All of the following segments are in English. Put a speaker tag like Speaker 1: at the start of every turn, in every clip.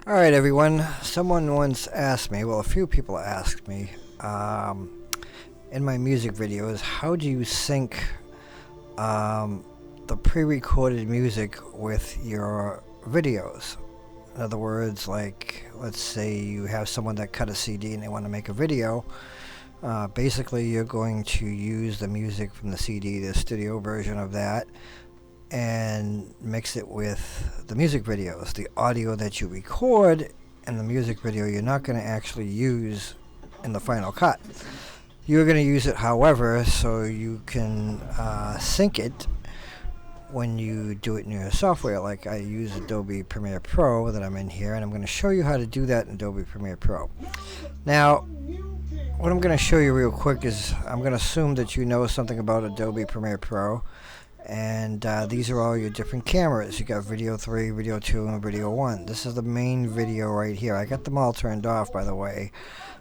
Speaker 1: Alright everyone, someone once asked me, well a few people asked me, in my music videos, how do you sync the pre-recorded music with your videos? In other words, like, let's say you have someone that cut a CD and they want to make a video. Basically you're going to use the music from the CD, the studio version of that, and mix it with the music videos. The audio that you record in the music video you're not going to actually use in the final cut. You're going to use it however, so you can sync it when you do it in your software. Like I use Adobe Premiere Pro that I'm in here, and I'm going to show you how to do that in Adobe Premiere Pro. Now what I'm going to show you real quick is I'm going to assume that you know something about Adobe Premiere Pro. And these are all your different cameras. You got video 3, video 2, and video 1. This is the main video right here. I got them all turned off, by the way.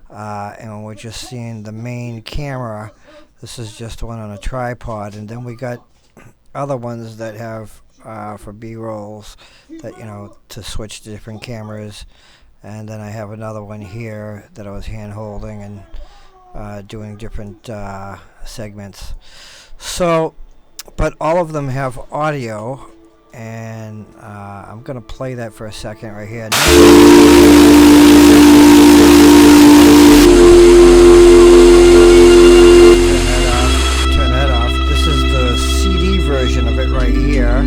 Speaker 1: And we're just seeing the main camera. This is just one on a tripod. And then we got other ones that have for B-rolls that, you know, to switch to different cameras. And then I have another one here that I was hand holding and doing different segments. So, but all of them have audio, and I'm going to play that for a second right here. Turn that off. This is the CD version of it right here,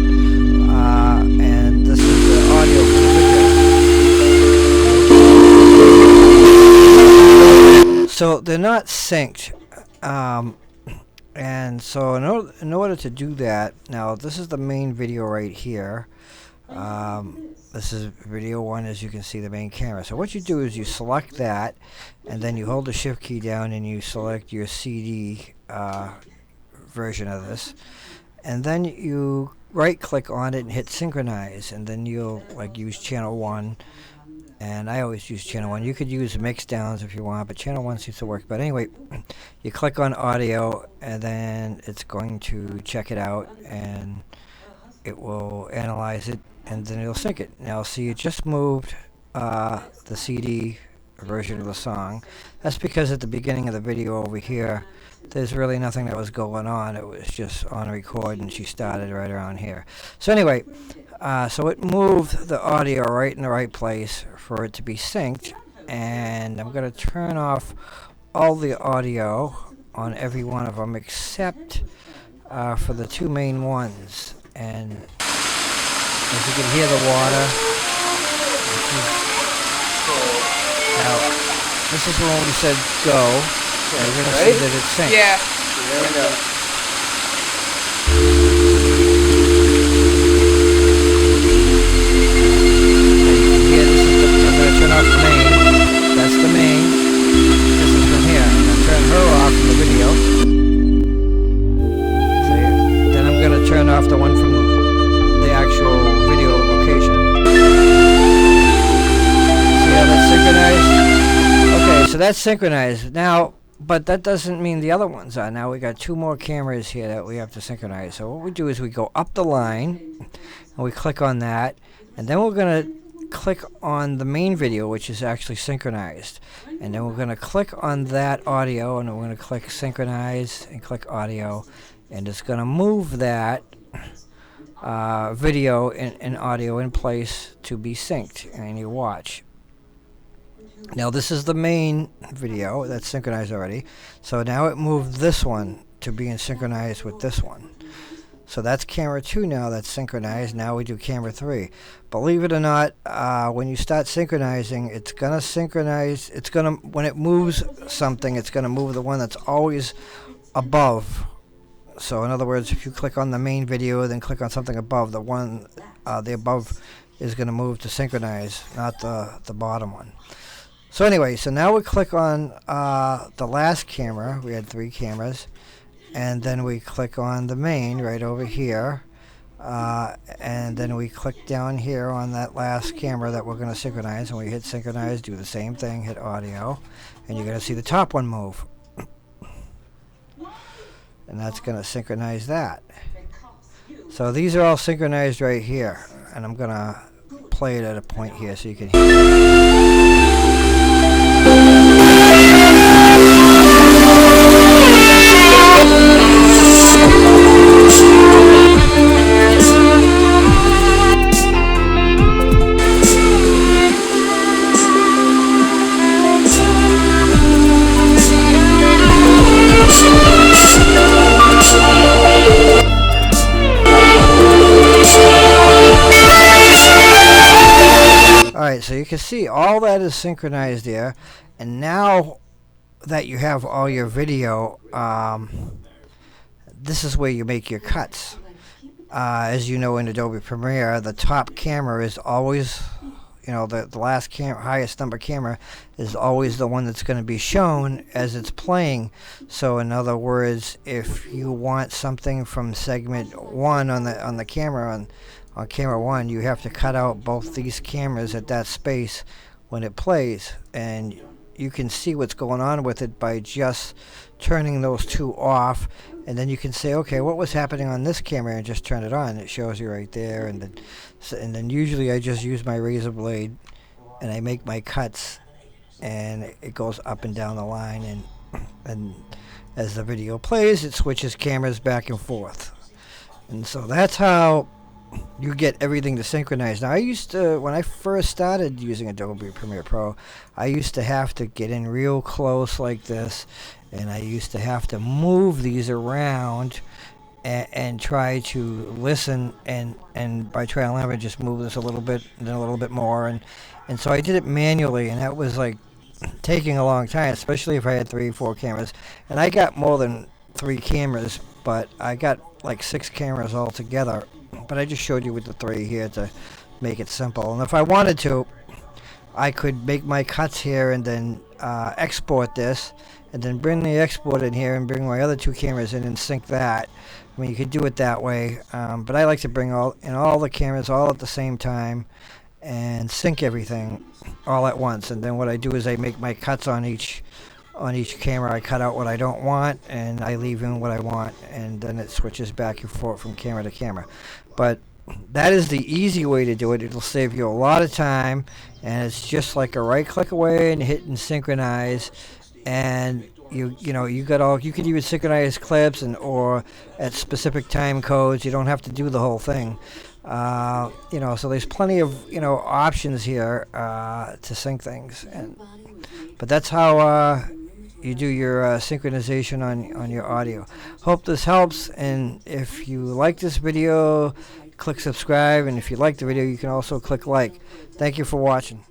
Speaker 1: and this is the audio for the video. So they're not synced. And so in order to do that, now this is the main video right here. This is video 1, as you can see, the main camera. So what you do is you select that, and then you hold the shift key down and you select your CD version of this, and then you right click on it and hit synchronize, and then you'll like use channel 1. And I always use channel 1. You could use mix downs if you want, but channel 1 seems to work. But anyway, you click on audio, and then it's going to check it out, and it will analyze it, and then it'll sync it. Now, see, it just moved the CD version of the song. That's because at the beginning of the video over here, there's really nothing that was going on. It was just on record, and she started right around here. So anyway, so it moved the audio right in the right place for it to be synced, and I'm going to turn off all the audio on every one of them except for the 2 main ones. And as you can hear the water, now this is when we said go. So you're going to see that it's synced.
Speaker 2: Yeah.
Speaker 3: There we go.
Speaker 1: Turn off the main. That's the main. This is from here. I'm going to turn her off from the video. See? Then I'm going to turn off the one from the actual video location. See how that's synchronized? Okay, so that's synchronized. Now, but that doesn't mean the other ones are. Now we got 2 more cameras here that we have to synchronize. So what we do is we go up the line, and we click on that, and then we're going to click on the main video, which is actually synchronized, and then we're going to click on that audio, and we're going to click synchronize and click audio, and it's going to move that video and audio in place to be synced, and you watch. Now this is the main video that's synchronized already, so now it moved this one to being synchronized with this one. So that's camera 2 now that's synchronized. Now we do camera 3. Believe it or not, when you start synchronizing, it's going to synchronize. It's going to, when it moves something, it's going to move the one that's always above. So in other words, if you click on the main video, then click on something above, the one, the above is going to move to synchronize, not the bottom one. So anyway, so now we click on the last camera. We had 3 cameras. And then we click on the main right over here, and then we click down here on that last camera that we're going to synchronize, and we hit synchronize, do the same thing, hit audio, and you're going to see the top one move, and that's going to synchronize that. So these are all synchronized right here, and I'm going to play it at a point here so you can hear. Alright, so you can see all that is synchronized there, and now that you have all your video, this is where you make your cuts. As you know, in Adobe Premiere, the top camera is always, the last highest number camera is always the one that's going to be shown as it's playing. So in other words, if you want something from segment 1 on the camera, on camera 1, you have to cut out both these cameras at that space when it plays, and you can see what's going on with it by just turning those two off, and then you can say, okay, what was happening on this camera, and just turn it on. It shows you right there, and then usually I just use my razor blade and I make my cuts, and it goes up and down the line, and as the video plays, it switches cameras back and forth. And so that's how you get everything to synchronize. Now, I used to, when I first started using Adobe Premiere Pro, I used to have to get in real close like this, and I used to have to move these around and try to listen, and by trial and error just move this a little bit and then a little bit more, and so I did it manually, and that was like taking a long time, especially if I had 3 or 4 cameras. And I got more than 3 cameras, but I got like 6 cameras altogether. But I just showed you with the 3 here to make it simple. And if I wanted to, I could make my cuts here and then export this, and then bring the export in here and bring my other 2 cameras in and sync that. I mean, you could do it that way, but I like to bring all the cameras all at the same time and sync everything all at once. And then what I do is I make my cuts on each camera. I cut out what I don't want, and I leave in what I want, and then it switches back and forth from camera to camera. But that is the easy way to do it. It'll save you a lot of time, and it's just like a right click away and hit and synchronize, and you can even synchronize clips or at specific time codes. You don't have to do the whole thing. So there's plenty of options here to sync things, but that's how you do your synchronization on your audio. Hope this helps, and if you like this video, click subscribe, and if you like the video, you can also click like. Thank you for watching.